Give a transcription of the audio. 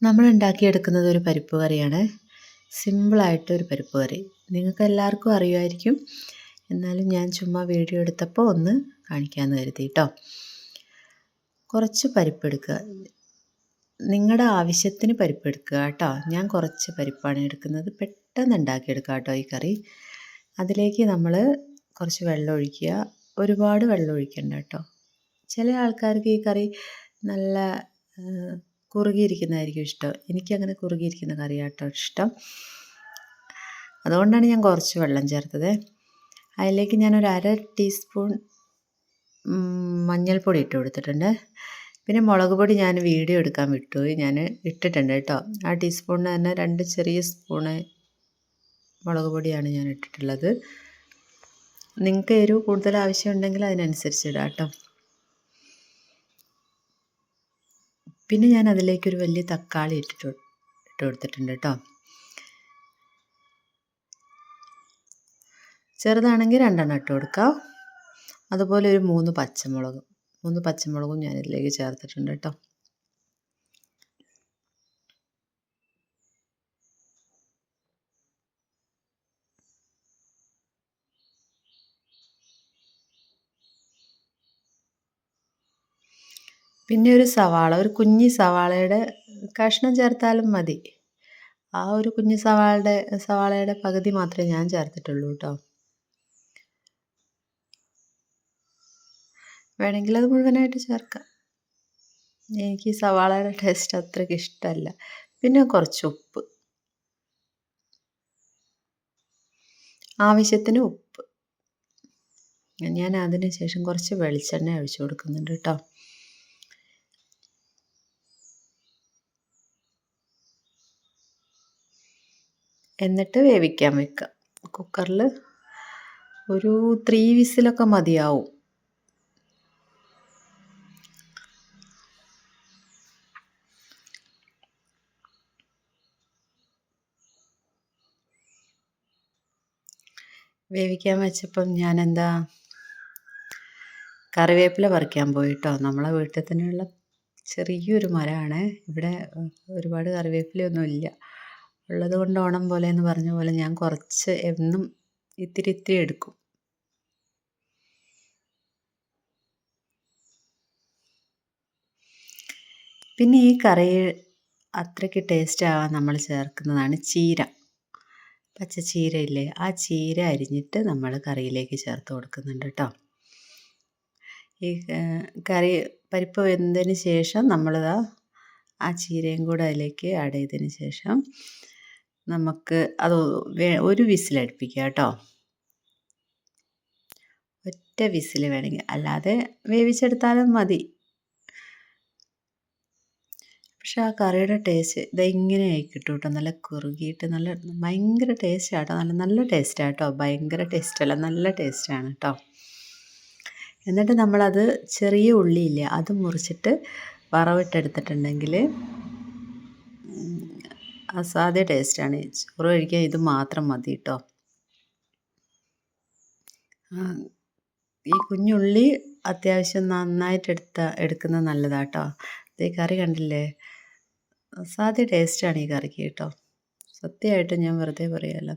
നമ്മൾ ഉണ്ടാക്കിയെടുക്കുന്നത് ഒരു പരിപ്പ് കറിയാണ്. സിമ്പിളായിട്ടൊരു പരിപ്പ് കറി. നിങ്ങൾക്ക് എല്ലാവർക്കും അറിയുമായിരിക്കും. എന്നാലും ഞാൻ ചുമ്മാ വീഡിയോ എടുത്തപ്പോൾ ഒന്ന് കാണിക്കാമെന്ന് കരുതി കേട്ടോ. കുറച്ച് പരിപ്പെടുക്കുക. നിങ്ങളുടെ ആവശ്യത്തിന് പരിപ്പെടുക്കുക കേട്ടോ. ഞാൻ കുറച്ച് പരിപ്പാണ് എടുക്കുന്നത്. പെട്ടെന്ന് ഉണ്ടാക്കിയെടുക്കുക കേട്ടോ ഈ കറി. അതിലേക്ക് നമ്മൾ കുറച്ച് വെള്ളം ഒഴിക്കുക. ഒരുപാട് വെള്ളം ഒഴിക്കണ്ട കേട്ടോ. ചില ആൾക്കാർക്ക് ഈ കറി നല്ല കുറുകിയിരിക്കുന്നതായിരിക്കും ഇഷ്ടം. എനിക്കങ്ങനെ കുറുകിയിരിക്കുന്ന കറിയാട്ടോ ഇഷ്ടം. അതുകൊണ്ടാണ് ഞാൻ കുറച്ച് വെള്ളം ചേർത്തത്. അതിലേക്ക് ഞാനൊരു 1/2 ടീസ്പൂൺ മഞ്ഞൾപ്പൊടി ഇട്ട് കൊടുത്തിട്ടുണ്ട്. പിന്നെ മുളക് പൊടി ഞാൻ വീഡിയോ എടുക്കാൻ വിട്ടുപോയി. ഞാൻ ഇട്ടിട്ടുണ്ട് കേട്ടോ. ആ ടീസ്പൂണിന് തന്നെ 2 ചെറിയ സ്പൂണ് മുളക് പൊടിയാണ് ഞാൻ ഇട്ടിട്ടുള്ളത്. നിങ്ങൾക്ക് എരിവ് കൂടുതൽ ആവശ്യമുണ്ടെങ്കിൽ അതിനനുസരിച്ച് ഇടാം കേട്ടോ. പിന്നെ ഞാൻ അതിലേക്കൊരു വലിയ തക്കാളി ഇട്ട് കൊടുത്തിട്ടുണ്ട് കേട്ടോ. ചെറുതാണെങ്കിൽ 2 ഇട്ട് കൊടുക്കാം. അതുപോലെ ഒരു 3 പച്ചമുളകും ഞാൻ ഇതിലേക്ക് ചേർത്തിട്ടുണ്ട് കേട്ടോ. പിന്നെ ഒരു സവാള, ഒരു കുഞ്ഞി സവാളയുടെ കഷ്ണം ചേർത്താലും മതി. ആ ഒരു കുഞ്ഞി സവാളയുടെ പകുതി മാത്രമേ ഞാൻ ചേർത്തിട്ടുള്ളൂ കേട്ടോ. വേണമെങ്കിൽ അത് മുഴുവനായിട്ട് ചേർക്കാം. എനിക്ക് ഈ സവാളയുടെ ടേസ്റ്റ് അത്രയ്ക്ക് ഇഷ്ടമല്ല. പിന്നെ കുറച്ച് ഉപ്പ്, ആവശ്യത്തിന് ഉപ്പ്. ഞാൻ അതിന് ശേഷം കുറച്ച് വെളിച്ചെണ്ണ ഒഴിച്ചു കൊടുക്കുന്നുണ്ട് കേട്ടോ. എന്നിട്ട് വേവിക്കാൻ വെക്കുക. കുക്കറിൽ ഒരു 3 വിസിലൊക്കെ മതിയാവും. വേവിക്കാൻ വെച്ചപ്പം ഞാനെന്താ കറിവേപ്പില പറിക്കാൻ പോയി കേട്ടോ. നമ്മളെ വീട്ടിൽ തന്നെയുള്ള ചെറിയൊരു മരമാണ്. ഇവിടെ ഒരുപാട് കറിവേപ്പിലയൊന്നും ഇല്ല. ഉള്ളത് കൊണ്ട് ഓണം പോലെ എന്ന് പറഞ്ഞ പോലെ ഞാൻ കുറച്ച് എന്നും ഇത്തിരി എടുക്കും. പിന്നെ ഈ കറി അത്രയ്ക്ക് ടേസ്റ്റ് ആവാൻ നമ്മൾ ചേർക്കുന്നതാണ് ചീര. പച്ച ചീരയില്ലേ, ആ ചീര അരിഞ്ഞിട്ട് നമ്മൾ കറിയിലേക്ക് ചേർത്ത് കൊടുക്കുന്നുണ്ട് കേട്ടോ. ഈ പരിപ്പ് വെന്തതിന് ശേഷം നമ്മളിതാ ആ ചീരയും കൂടെ അതിലേക്ക് ആഡ് ചെയ്തതിന് ശേഷം നമുക്ക് അത് ഒരു വിസിലടുപ്പിക്കുക കേട്ടോ. ഒറ്റ വിസിൽ വേണമെങ്കിൽ, അല്ലാതെ വേവിച്ചെടുത്താലും മതി. പക്ഷെ ആ കറിയുടെ ടേസ്റ്റ് ഇതെങ്ങനെ ആയി കിട്ടും കേട്ടോ. നല്ല കുറുകിയിട്ട് നല്ല ഭയങ്കര ടേസ്റ്റാണ് കേട്ടോ. നല്ല ടേസ്റ്റാണ് കേട്ടോ. ഭയങ്കര ടേസ്റ്റല്ല, നല്ല ടേസ്റ്റാണ് കേട്ടോ. എന്നിട്ട് നമ്മളത് ചെറിയ ഉള്ളിയില്ലേ, അത് മുറിച്ചിട്ട് വറവിട്ടെടുത്തിട്ടുണ്ടെങ്കിൽ അസാധ്യ ടേസ്റ്റാണ്. ചോറ് കഴിക്കാൻ ഇത് മാത്രം മതി കേട്ടോ. ഈ കുഞ്ഞുള്ളി അത്യാവശ്യം നന്നായിട്ട് എടുക്കുന്നത് നല്ലതാണ് കേട്ടോ. ഈ കറി കണ്ടില്ലേ, അസാധ്യ ടേസ്റ്റാണ് ഈ കറിക്ക് കേട്ടോ. സത്യമായിട്ടും ഞാൻ വെറുതെ പറയുകയല്ല.